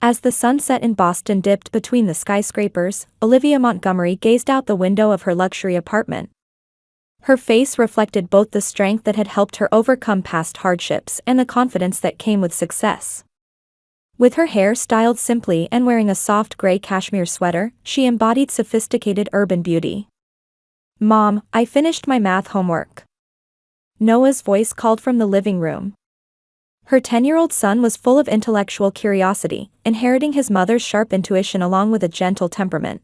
As the sunset in Boston dipped between the skyscrapers, Olivia Montgomery gazed out the window of her luxury apartment. Her face reflected both the strength that had helped her overcome past hardships and the confidence that came with success. With her hair styled simply and wearing a soft gray cashmere sweater, she embodied sophisticated urban beauty. "Mom, I finished my math homework." Noah's voice called from the living room. Her 10-year-old son was full of intellectual curiosity, inheriting his mother's sharp intuition along with a gentle temperament.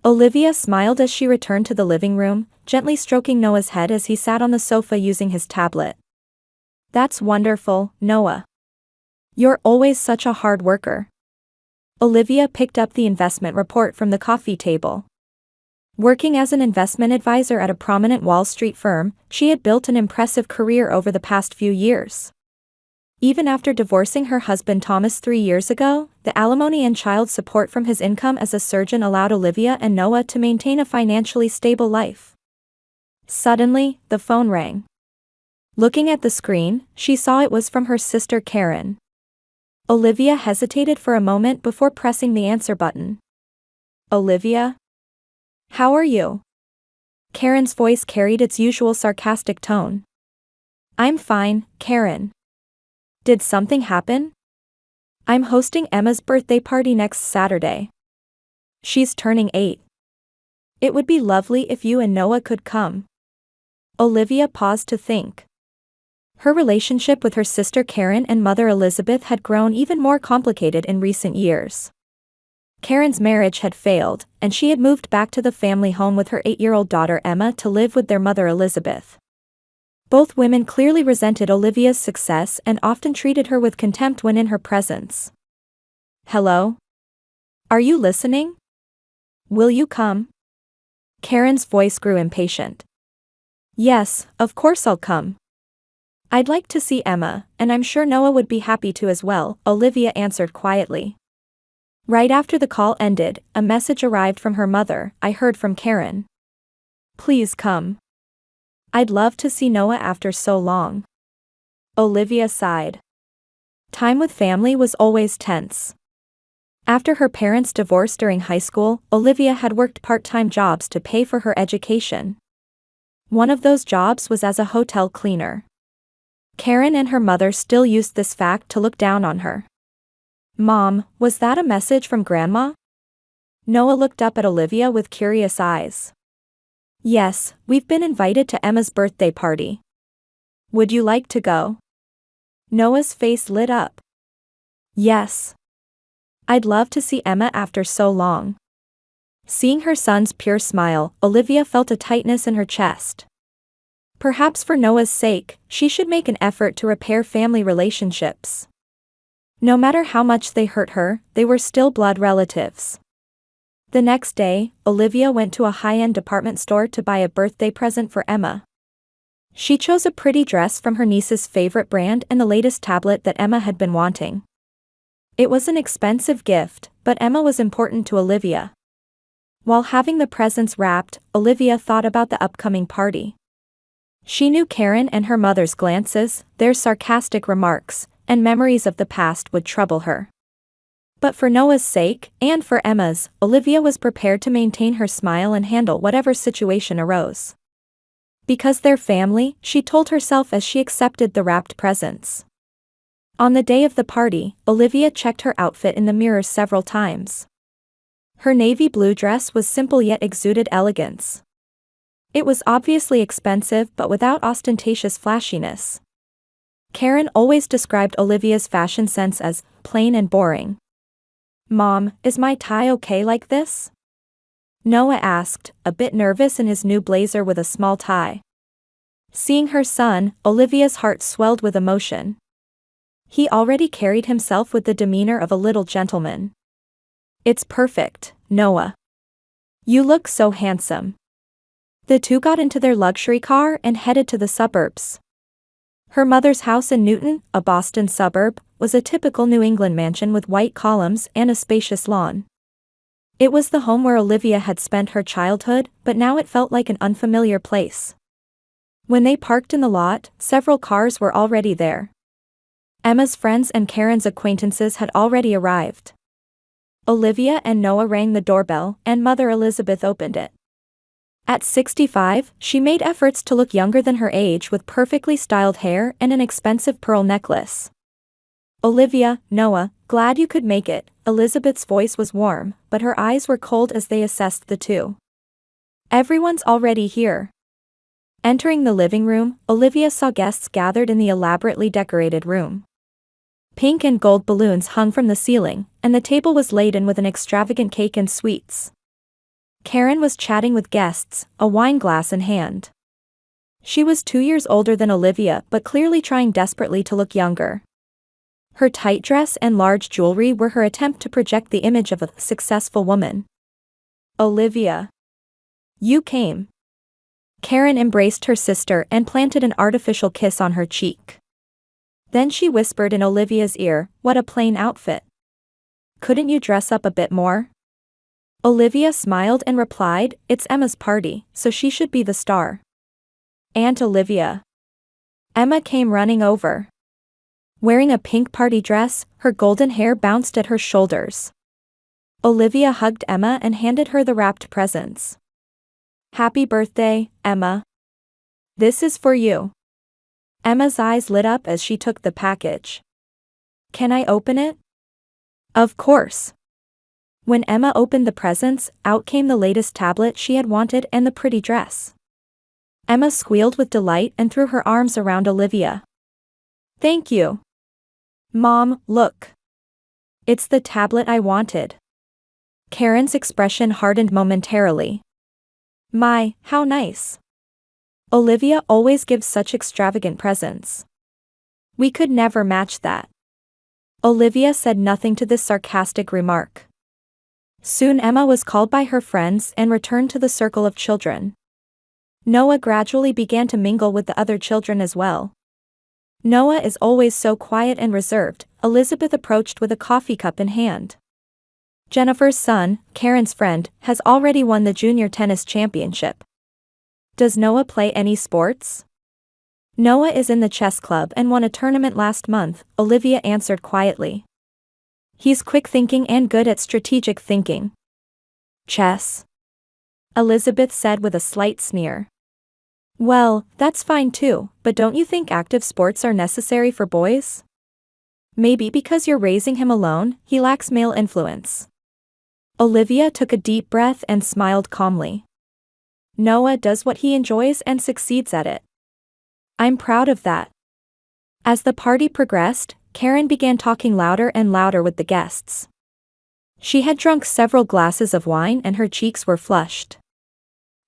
Olivia smiled as she returned to the living room, gently stroking Noah's head as he sat on the sofa using his tablet. "That's wonderful, Noah. You're always such a hard worker." Olivia picked up the investment report from the coffee table. Working as an investment advisor at a prominent Wall Street firm, she had built an impressive career over the past few years. Even after divorcing her husband Thomas 3 years ago, the alimony and child support from his income as a surgeon allowed Olivia and Noah to maintain a financially stable life. Suddenly, the phone rang. Looking at the screen, she saw it was from her sister Karen. Olivia hesitated for a moment before pressing the answer button. "Olivia? How are you?" Karen's voice carried its usual sarcastic tone. "I'm fine, Karen. Did something happen?" "I'm hosting Emma's birthday party next Saturday. She's turning 8. It would be lovely if you and Noah could come." Olivia paused to think. Her relationship with her sister Karen and mother Elizabeth had grown even more complicated in recent years. Karen's marriage had failed, and she had moved back to the family home with her 8-year-old daughter Emma to live with their mother Elizabeth. Both women clearly resented Olivia's success and often treated her with contempt when in her presence. "Hello? Are you listening? Will you come?" Karen's voice grew impatient. "Yes, of course I'll come. I'd like to see Emma, and I'm sure Noah would be happy to as well," Olivia answered quietly. Right after the call ended, a message arrived from her mother. "I heard from Karen. Please come. I'd love to see Noah after so long." Olivia sighed. Time with family was always tense. After her parents' divorce during high school, Olivia had worked part-time jobs to pay for her education. One of those jobs was as a hotel cleaner. Karen and her mother still used this fact to look down on her. "Mom, was that a message from Grandma?" Noah looked up at Olivia with curious eyes. "Yes, we've been invited to Emma's birthday party. Would you like to go?" Noah's face lit up. "Yes. I'd love to see Emma after so long." Seeing her son's pure smile, Olivia felt a tightness in her chest. Perhaps for Noah's sake, she should make an effort to repair family relationships. No matter how much they hurt her, they were still blood relatives. The next day, Olivia went to a high-end department store to buy a birthday present for Emma. She chose a pretty dress from her niece's favorite brand and the latest tablet that Emma had been wanting. It was an expensive gift, but Emma was important to Olivia. While having the presents wrapped, Olivia thought about the upcoming party. She knew Karen and her mother's glances, their sarcastic remarks, and memories of the past would trouble her. But for Noah's sake, and for Emma's, Olivia was prepared to maintain her smile and handle whatever situation arose. Because they're family, she told herself as she accepted the wrapped presents. On the day of the party, Olivia checked her outfit in the mirror several times. Her navy blue dress was simple yet exuded elegance. It was obviously expensive but without ostentatious flashiness. Karen always described Olivia's fashion sense as plain and boring. "Mom, is my tie okay like this?" Noah asked, a bit nervous in his new blazer with a small tie. Seeing her son, Olivia's heart swelled with emotion. He already carried himself with the demeanor of a little gentleman. "It's perfect, Noah. You look so handsome." The two got into their luxury car and headed to the suburbs. Her mother's house in Newton, a Boston suburb, was a typical New England mansion with white columns and a spacious lawn. It was the home where Olivia had spent her childhood, but now it felt like an unfamiliar place. When they parked in the lot, several cars were already there. Emma's friends and Karen's acquaintances had already arrived. Olivia and Noah rang the doorbell, and Mother Elizabeth opened it. At 65, she made efforts to look younger than her age with perfectly styled hair and an expensive pearl necklace. "Olivia, Noah, glad you could make it." Elizabeth's voice was warm, but her eyes were cold as they assessed the two. "Everyone's already here." Entering the living room, Olivia saw guests gathered in the elaborately decorated room. Pink and gold balloons hung from the ceiling, and the table was laden with an extravagant cake and sweets. Karen was chatting with guests, a wine glass in hand. She was 2 years older than Olivia but clearly trying desperately to look younger. Her tight dress and large jewelry were her attempt to project the image of a successful woman. "Olivia. You came." Karen embraced her sister and planted an artificial kiss on her cheek. Then she whispered in Olivia's ear, "What a plain outfit. Couldn't you dress up a bit more?" Olivia smiled and replied, "It's Emma's party, so she should be the star." "Aunt Olivia." Emma came running over. Wearing a pink party dress, her golden hair bounced at her shoulders. Olivia hugged Emma and handed her the wrapped presents. "Happy birthday, Emma. This is for you." Emma's eyes lit up as she took the package. "Can I open it?" "Of course." When Emma opened the presents, out came the latest tablet she had wanted and the pretty dress. Emma squealed with delight and threw her arms around Olivia. "Thank you. Mom, look. It's the tablet I wanted." Karen's expression hardened momentarily. "My, how nice. Olivia always gives such extravagant presents. We could never match that." Olivia said nothing to this sarcastic remark. Soon Emma was called by her friends and returned to the circle of children. Noah gradually began to mingle with the other children as well. Noah is always so quiet and reserved, Elizabeth approached with a coffee cup in hand. "Jennifer's son, Karen's friend, has already won the junior tennis championship. Does Noah play any sports?" "Noah is in the chess club and won a tournament last month," Olivia answered quietly. "He's quick-thinking and good at strategic thinking." "Chess?" Elizabeth said with a slight sneer. "Well, that's fine too, but don't you think active sports are necessary for boys? Maybe because you're raising him alone, he lacks male influence." Olivia took a deep breath and smiled calmly. "Noah does what he enjoys and succeeds at it. I'm proud of that." As the party progressed, Karen began talking louder and louder with the guests. She had drunk several glasses of wine and her cheeks were flushed.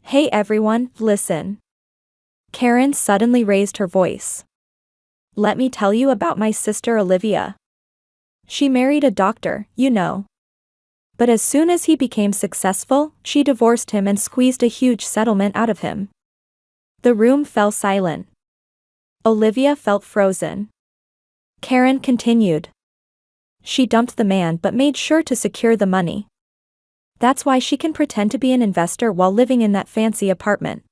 "Hey everyone, listen." Karen suddenly raised her voice. "Let me tell you about my sister Olivia. She married a doctor, you know. But as soon as he became successful, she divorced him and squeezed a huge settlement out of him." The room fell silent. Olivia felt frozen. Karen continued. "She dumped the man but made sure to secure the money. That's why she can pretend to be an investor while living in that fancy apartment."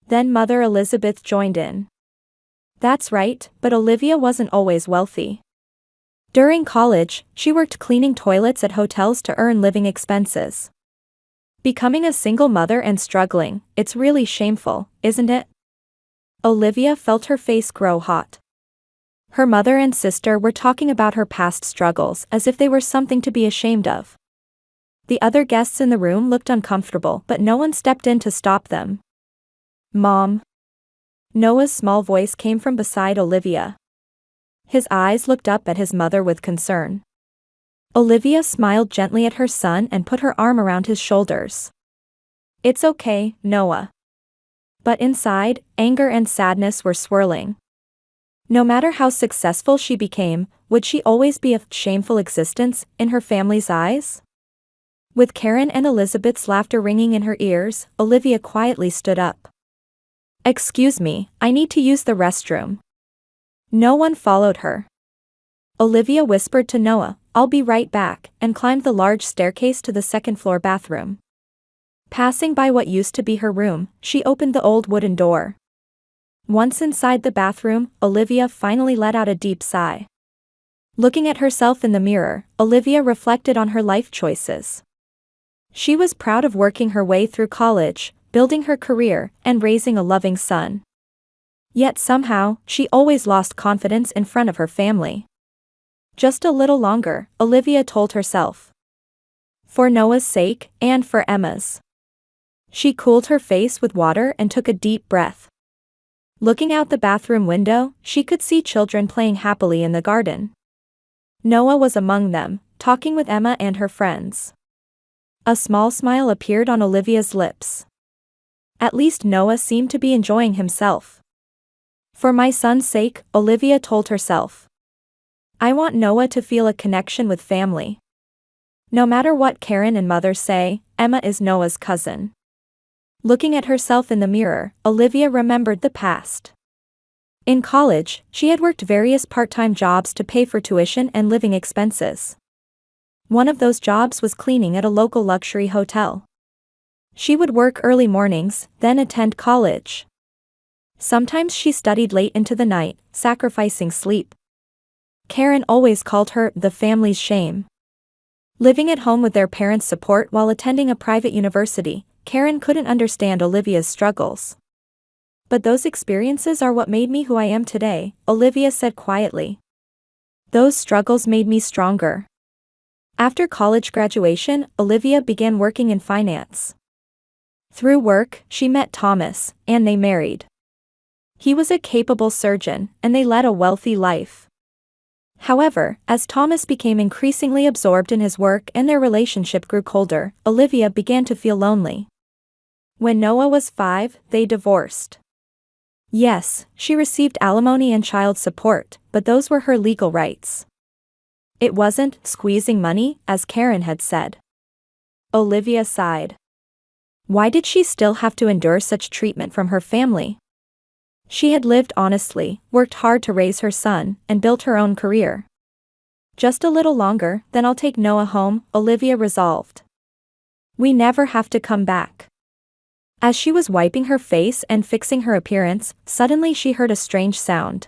Then Mother Elizabeth joined in. "That's right, but Olivia wasn't always wealthy. During college, she worked cleaning toilets at hotels to earn living expenses. Becoming a single mother and struggling, it's really shameful, isn't it?" Olivia felt her face grow hot. Her mother and sister were talking about her past struggles as if they were something to be ashamed of. The other guests in the room looked uncomfortable but no one stepped in to stop them. "Mom." Noah's small voice came from beside Olivia. His eyes looked up at his mother with concern. Olivia smiled gently at her son and put her arm around his shoulders. "It's okay, Noah." But inside, anger and sadness were swirling. No matter how successful she became, would she always be a shameful existence in her family's eyes? With Karen and Elizabeth's laughter ringing in her ears, Olivia quietly stood up. "Excuse me, I need to use the restroom." No one followed her. Olivia whispered to Noah, "I'll be right back," and climbed the large staircase to the second-floor bathroom. Passing by what used to be her room, she opened the old wooden door. Once inside the bathroom, Olivia finally let out a deep sigh. Looking at herself in the mirror, Olivia reflected on her life choices. She was proud of working her way through college, building her career, and raising a loving son. Yet somehow, she always lost confidence in front of her family. Just a little longer, Olivia told herself. For Noah's sake, and for Emma's. She cooled her face with water and took a deep breath. Looking out the bathroom window, she could see children playing happily in the garden. Noah was among them, talking with Emma and her friends. A small smile appeared on Olivia's lips. At least Noah seemed to be enjoying himself. For my son's sake, Olivia told herself. I want Noah to feel a connection with family. No matter what Karen and Mother say, Emma is Noah's cousin. Looking at herself in the mirror, Olivia remembered the past. In college, she had worked various part-time jobs to pay for tuition and living expenses. One of those jobs was cleaning at a local luxury hotel. She would work early mornings, then attend college. Sometimes she studied late into the night, sacrificing sleep. Karen always called her the family's shame. Living at home with their parents' support while attending a private university, Karen couldn't understand Olivia's struggles. But those experiences are what made me who I am today, Olivia said quietly. Those struggles made me stronger. After college graduation, Olivia began working in finance. Through work, she met Thomas, and they married. He was a capable surgeon, and they led a wealthy life. However, as Thomas became increasingly absorbed in his work and their relationship grew colder, Olivia began to feel lonely. When Noah was 5, they divorced. Yes, she received alimony and child support, but those were her legal rights. It wasn't squeezing money, as Karen had said. Olivia sighed. Why did she still have to endure such treatment from her family? She had lived honestly, worked hard to raise her son, and built her own career. Just a little longer, then I'll take Noah home, Olivia resolved. We never have to come back. As she was wiping her face and fixing her appearance, suddenly she heard a strange sound.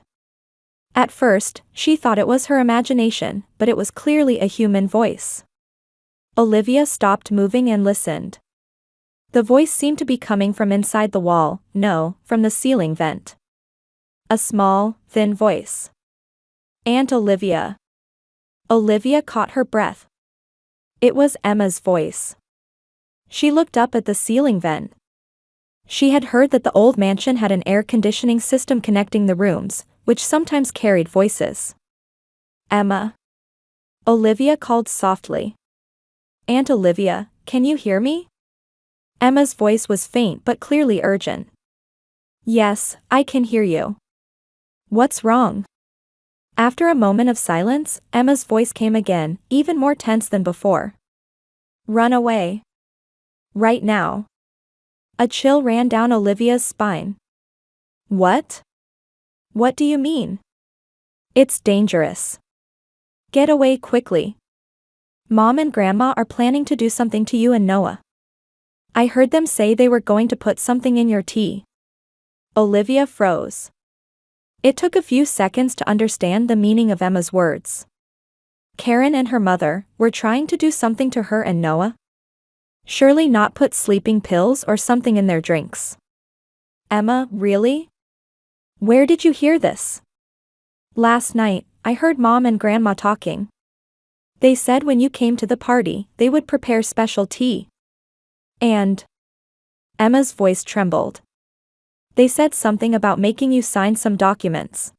At first, she thought it was her imagination, but it was clearly a human voice. Olivia stopped moving and listened. The voice seemed to be coming from inside the wall, no, from the ceiling vent. A small, thin voice. Aunt Olivia. Olivia caught her breath. It was Emma's voice. She looked up at the ceiling vent. She had heard that the old mansion had an air conditioning system connecting the rooms, which sometimes carried voices. Emma. Olivia called softly. Aunt Olivia, can you hear me? Emma's voice was faint but clearly urgent. Yes, I can hear you. What's wrong? After a moment of silence, Emma's voice came again, even more tense than before. Run away. Right now. A chill ran down Olivia's spine. What? What do you mean? It's dangerous. Get away quickly. Mom and Grandma are planning to do something to you and Noah. I heard them say they were going to put something in your tea. Olivia froze. It took a few seconds to understand the meaning of Emma's words. Karen and her mother were trying to do something to her and Noah? Surely not put sleeping pills or something in their drinks. Emma, really? Where did you hear this? Last night, I heard Mom and Grandma talking. They said when you came to the party, they would prepare special tea. And Emma's voice trembled. They said something about making you sign some documents.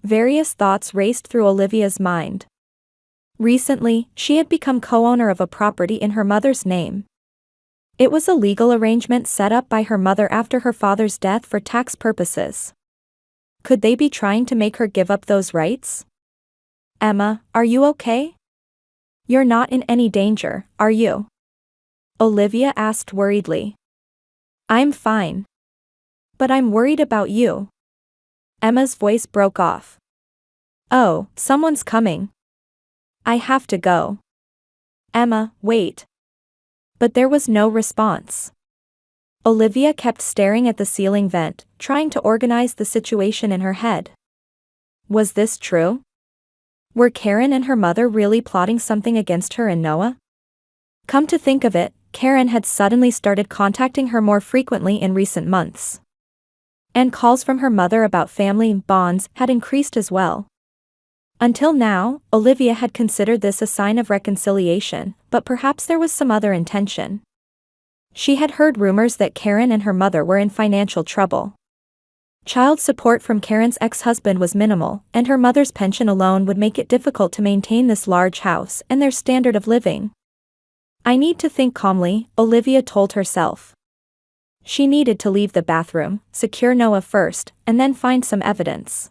Various thoughts raced through Olivia's mind. Recently, she had become co-owner of a property in her mother's name. It was a legal arrangement set up by her mother after her father's death for tax purposes. Could they be trying to make her give up those rights? Emma, are you okay? You're not in any danger, are you? Olivia asked worriedly. I'm fine. But I'm worried about you. Emma's voice broke off. Oh, someone's coming. I have to go. Emma, wait. But there was no response. Olivia kept staring at the ceiling vent, trying to organize the situation in her head. Was this true? Were Karen and her mother really plotting something against her and Noah? Come to think of it, Karen had suddenly started contacting her more frequently in recent months. And calls from her mother about family bonds had increased as well. Until now, Olivia had considered this a sign of reconciliation, but perhaps there was some other intention. She had heard rumors that Karen and her mother were in financial trouble. Child support from Karen's ex-husband was minimal, and her mother's pension alone would make it difficult to maintain this large house and their standard of living. I need to think calmly, Olivia told herself. She needed to leave the bathroom, secure Noah first, and then find some evidence.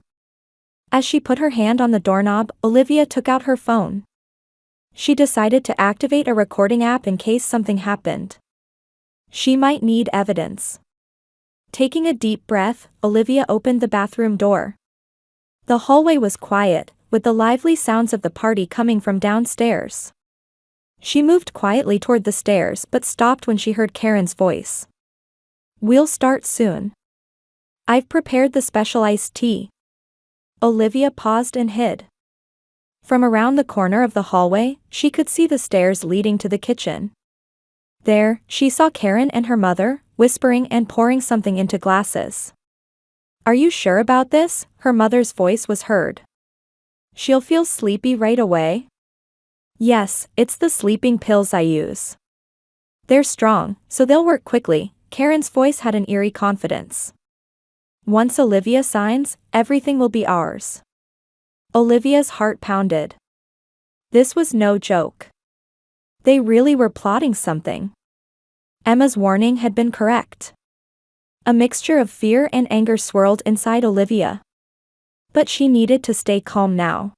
As she put her hand on the doorknob, Olivia took out her phone. She decided to activate a recording app in case something happened. She might need evidence. Taking a deep breath, Olivia opened the bathroom door. The hallway was quiet, with the lively sounds of the party coming from downstairs. She moved quietly toward the stairs but stopped when she heard Karen's voice. "We'll start soon. I've prepared the special iced tea." Olivia paused and hid. From around the corner of the hallway, she could see the stairs leading to the kitchen. There, she saw Karen and her mother, whispering and pouring something into glasses. "Are you sure about this?" her mother's voice was heard. "She'll feel sleepy right away." "Yes, it's the sleeping pills I use. They're strong, so they'll work quickly," Karen's voice had an eerie confidence. "Once Olivia signs, everything will be ours." Olivia's heart pounded. This was no joke. They really were plotting something. Emma's warning had been correct. A mixture of fear and anger swirled inside Olivia. But she needed to stay calm now.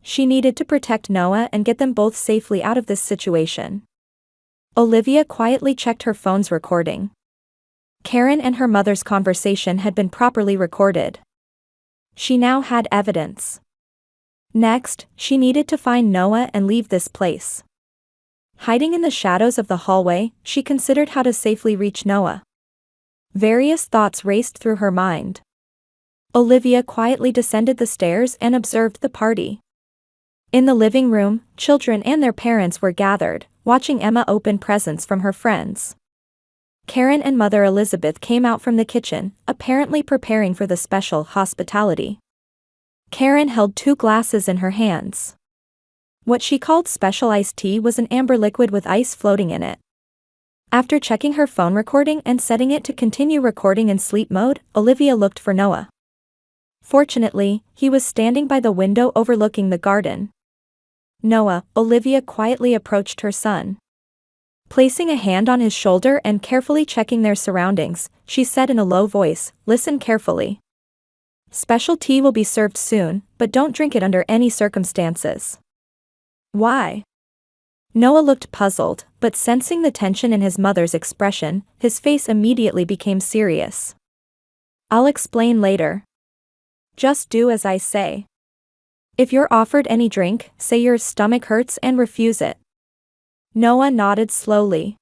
She needed to protect Noah and get them both safely out of this situation. Olivia quietly checked her phone's recording. Karen and her mother's conversation had been properly recorded. She now had evidence. Next, she needed to find Noah and leave this place. Hiding in the shadows of the hallway, she considered how to safely reach Noah. Various thoughts raced through her mind. Olivia quietly descended the stairs and observed the party. In the living room, children and their parents were gathered, watching Emma open presents from her friends. Karen and Mother Elizabeth came out from the kitchen, apparently preparing for the special hospitality. Karen held 2 glasses in her hands. What she called special iced tea was an amber liquid with ice floating in it. After checking her phone recording and setting it to continue recording in sleep mode, Olivia looked for Noah. Fortunately, he was standing by the window overlooking the garden. "Noah," Olivia quietly approached her son. Placing a hand on his shoulder and carefully checking their surroundings, she said in a low voice, "Listen carefully. Special tea will be served soon, but don't drink it under any circumstances." "Why?" Noah looked puzzled, but sensing the tension in his mother's expression, his face immediately became serious. "I'll explain later. Just do as I say. If you're offered any drink, say your stomach hurts and refuse it." Noah nodded slowly.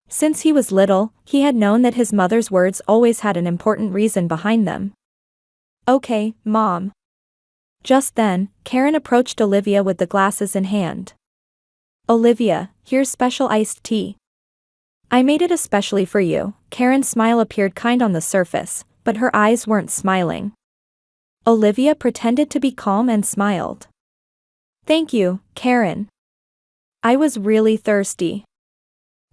Since he was little, he had known that his mother's words always had an important reason behind them. "Okay, Mom." Just then, Karen approached Olivia with the glasses in hand. "Olivia, here's special iced tea. I made it especially for you." Karen's smile appeared kind on the surface, but her eyes weren't smiling. Olivia pretended to be calm and smiled. "Thank you, Karen. I was really thirsty."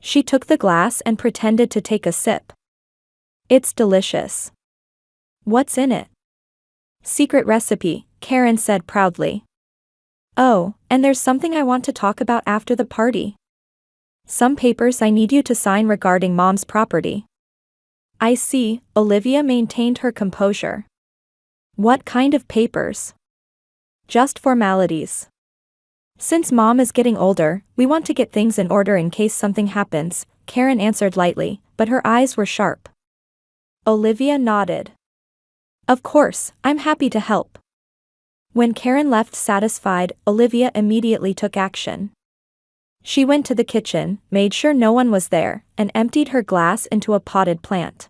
She took the glass and pretended to take a sip. "It's delicious." "What's in it?" "Secret recipe," Karen said proudly. "Oh, and there's something I want to talk about after the party. Some papers I need you to sign regarding Mom's property." "I see," Olivia maintained her composure. "What kind of papers?" "Just formalities. Since Mom is getting older, we want to get things in order in case something happens," Karen answered lightly, but her eyes were sharp. Olivia nodded. "Of course, I'm happy to help." When Karen left satisfied, Olivia immediately took action. She went to the kitchen, made sure no one was there, and emptied her glass into a potted plant.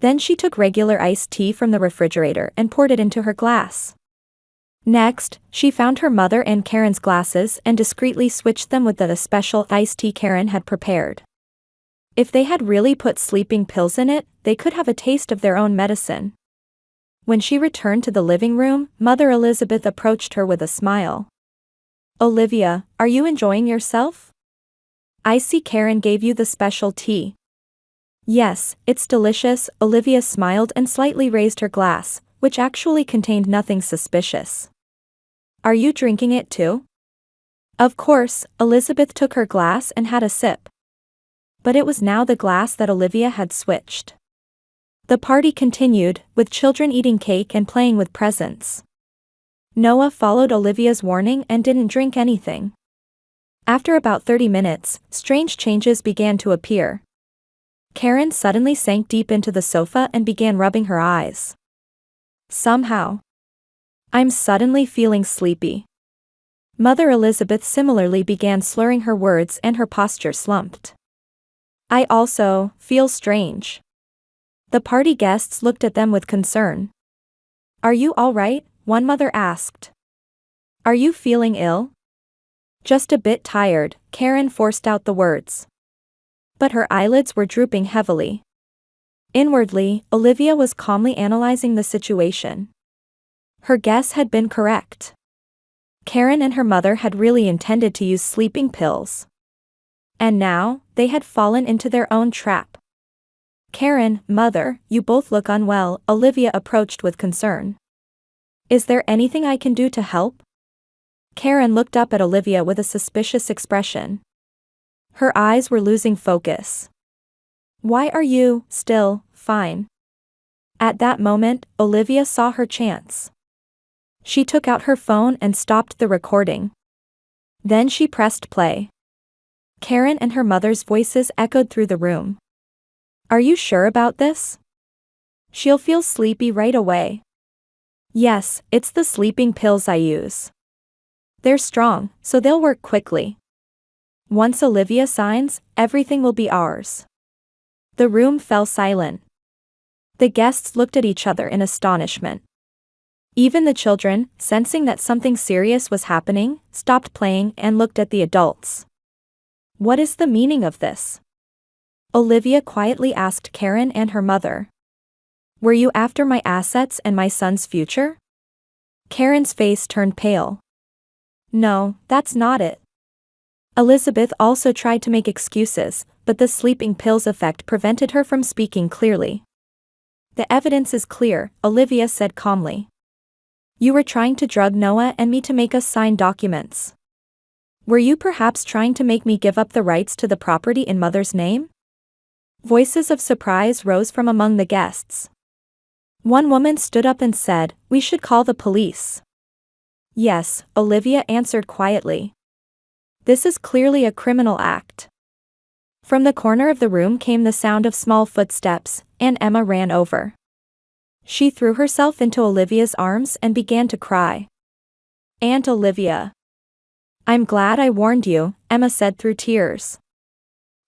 Then she took regular iced tea from the refrigerator and poured it into her glass. Next, she found her mother and Karen's glasses and discreetly switched them with the special iced tea Karen had prepared. If they had really put sleeping pills in it, they could have a taste of their own medicine. When she returned to the living room, Mother Elizabeth approached her with a smile. "Olivia, are you enjoying yourself? I see Karen gave you the special tea." "Yes, it's delicious," Olivia smiled and slightly raised her glass, which actually contained nothing suspicious. "Are you drinking it too?" Of course, Elizabeth took her glass and had a sip. But it was now the glass that Olivia had switched. The party continued, with children eating cake and playing with presents. Noah followed Olivia's warning and didn't drink anything. After about 30 minutes, strange changes began to appear. Karen suddenly sank deep into the sofa and began rubbing her eyes. "Somehow, I'm suddenly feeling sleepy." Mother Elizabeth similarly began slurring her words and her posture slumped. "I also feel strange." The party guests looked at them with concern. "Are you all right?" one mother asked. "Are you feeling ill?" "Just a bit tired," Karen forced out the words. But her eyelids were drooping heavily. Inwardly, Olivia was calmly analyzing the situation. Her guess had been correct. Karen and her mother had really intended to use sleeping pills. And now, they had fallen into their own trap. "Karen, Mother, you both look unwell," Olivia approached with concern. "Is there anything I can do to help?" Karen looked up at Olivia with a suspicious expression. Her eyes were losing focus. "Why are you still fine?" At that moment, Olivia saw her chance. She took out her phone and stopped the recording. Then she pressed play. Karen and her mother's voices echoed through the room. "Are you sure about this? She'll feel sleepy right away." "Yes, it's the sleeping pills I use. They're strong, so they'll work quickly. Once Olivia signs, everything will be ours." The room fell silent. The guests looked at each other in astonishment. Even the children, sensing that something serious was happening, stopped playing and looked at the adults. "What is the meaning of this?" Olivia quietly asked Karen and her mother. "Were you after my assets and my son's future?" Karen's face turned pale. "No, that's not it." Elizabeth also tried to make excuses, but the sleeping pills effect prevented her from speaking clearly. "The evidence is clear," Olivia said calmly. "You were trying to drug Noah and me to make us sign documents. Were you perhaps trying to make me give up the rights to the property in Mother's name?" Voices of surprise rose from among the guests. One woman stood up and said, "We should call the police." "Yes," Olivia answered quietly. "This is clearly a criminal act." From the corner of the room came the sound of small footsteps, and Emma ran over. She threw herself into Olivia's arms and began to cry. "Aunt Olivia. I'm glad I warned you," Emma said through tears.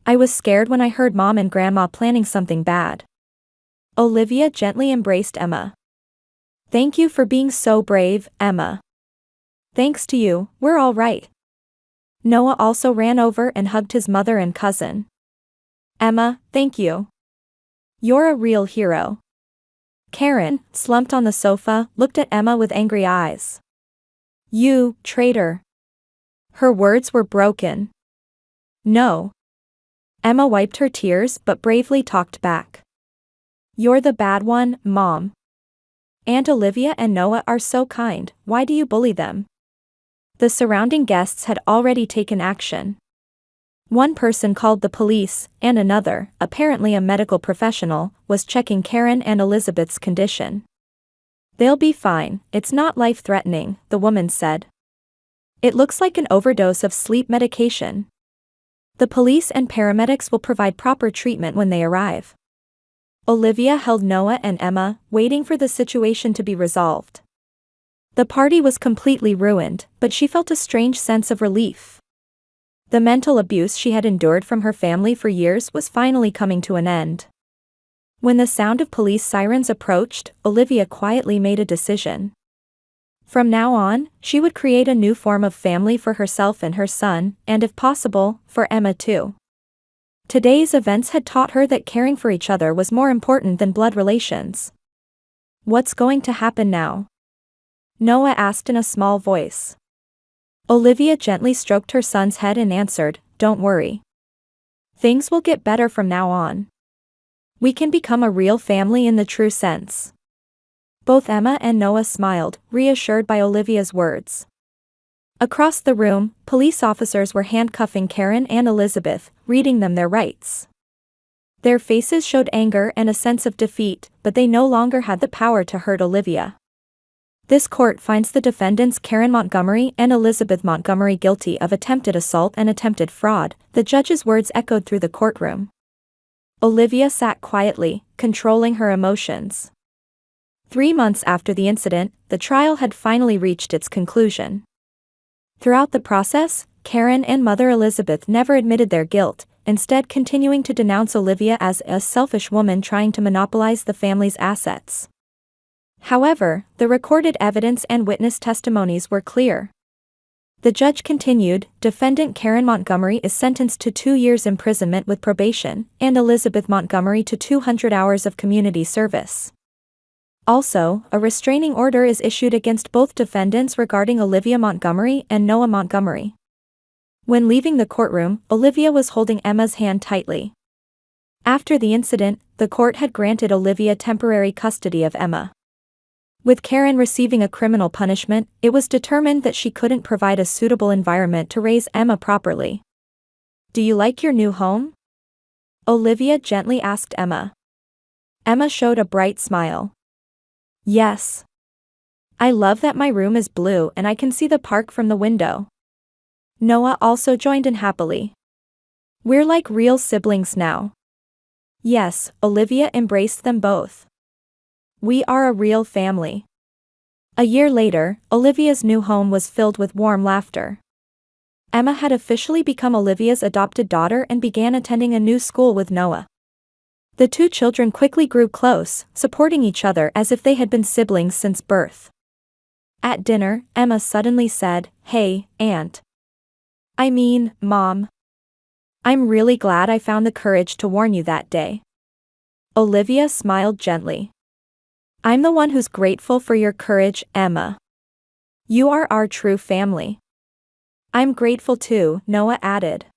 "I was scared when I heard Mom and Grandma planning something bad." Olivia gently embraced Emma. "Thank you for being so brave, Emma. Thanks to you, we're all right." Noah also ran over and hugged his mother and cousin. "Emma, thank you. You're a real hero." Karen, slumped on the sofa, looked at Emma with angry eyes. "You traitor." Her words were broken. "No." Emma wiped her tears but bravely talked back. "You're the bad one, Mom. Aunt Olivia and Noah are so kind, why do you bully them?" The surrounding guests had already taken action. One person called the police, and another, apparently a medical professional, was checking Karen and Elizabeth's condition. "They'll be fine, it's not life-threatening," the woman said. "It looks like an overdose of sleep medication. The police and paramedics will provide proper treatment when they arrive." Olivia held Noah and Emma, waiting for the situation to be resolved. The party was completely ruined, but she felt a strange sense of relief. The mental abuse she had endured from her family for years was finally coming to an end. When the sound of police sirens approached, Olivia quietly made a decision. From now on, she would create a new form of family for herself and her son, and if possible, for Emma too. Today's events had taught her that caring for each other was more important than blood relations. "What's going to happen now?" Noah asked in a small voice. Olivia gently stroked her son's head and answered, "Don't worry. Things will get better from now on. We can become a real family in the true sense." Both Emma and Noah smiled, reassured by Olivia's words. Across the room, police officers were handcuffing Karen and Elizabeth, reading them their rights. Their faces showed anger and a sense of defeat, but they no longer had the power to hurt Olivia. This court finds the defendants Karen Montgomery and Elizabeth Montgomery guilty of attempted assault and attempted fraud, the judge's words echoed through the courtroom. Olivia sat quietly, controlling her emotions. 3 months after the incident, the trial had finally reached its conclusion. Throughout the process, Karen and Mother Elizabeth never admitted their guilt, instead continuing to denounce Olivia as a selfish woman trying to monopolize the family's assets. However, the recorded evidence and witness testimonies were clear. The judge continued, "Defendant Karen Montgomery is sentenced to 2 years imprisonment with probation, and Elizabeth Montgomery to 200 hours of community service." Also, a restraining order is issued against both defendants regarding Olivia Montgomery and Noah Montgomery. When leaving the courtroom, Olivia was holding Emma's hand tightly. After the incident, the court had granted Olivia temporary custody of Emma. With Karen receiving a criminal punishment, it was determined that she couldn't provide a suitable environment to raise Emma properly. "Do you like your new home?" Olivia gently asked Emma. Emma showed a bright smile. "Yes. I love that my room is blue and I can see the park from the window." Noah also joined in happily. "We're like real siblings now." Yes, Olivia embraced them both. "We are a real family." A year later, Olivia's new home was filled with warm laughter. Emma had officially become Olivia's adopted daughter and began attending a new school with Noah. The two children quickly grew close, supporting each other as if they had been siblings since birth. At dinner, Emma suddenly said, "Hey, Aunt. Mom. I'm really glad I found the courage to warn you that day." Olivia smiled gently. "I'm the one who's grateful for your courage, Emma. You are our true family." "I'm grateful too," Noah added.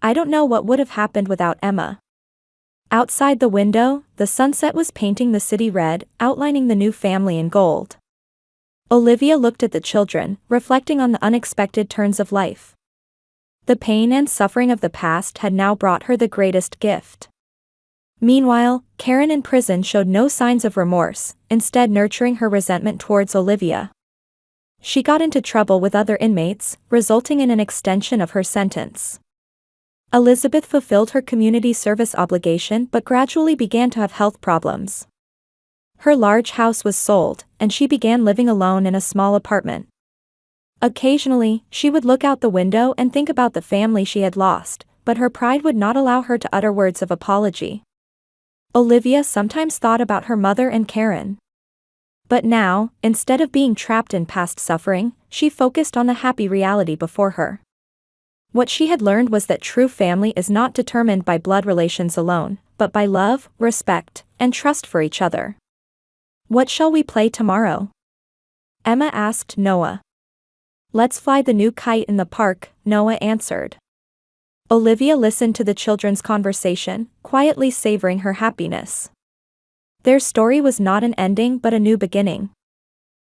"I don't know what would have happened without Emma." Outside the window, the sunset was painting the city red, outlining the new family in gold. Olivia looked at the children, reflecting on the unexpected turns of life. The pain and suffering of the past had now brought her the greatest gift. Meanwhile, Karen in prison showed no signs of remorse, instead nurturing her resentment towards Olivia. She got into trouble with other inmates, resulting in an extension of her sentence. Elizabeth fulfilled her community service obligation but gradually began to have health problems. Her large house was sold, and she began living alone in a small apartment. Occasionally, she would look out the window and think about the family she had lost, but her pride would not allow her to utter words of apology. Olivia sometimes thought about her mother and Karen. But now, instead of being trapped in past suffering, she focused on the happy reality before her. What she had learned was that true family is not determined by blood relations alone, but by love, respect, and trust for each other. "What shall we play tomorrow?" Emma asked Noah. "Let's fly the new kite in the park," Noah answered. Olivia listened to the children's conversation, quietly savoring her happiness. Their story was not an ending but a new beginning.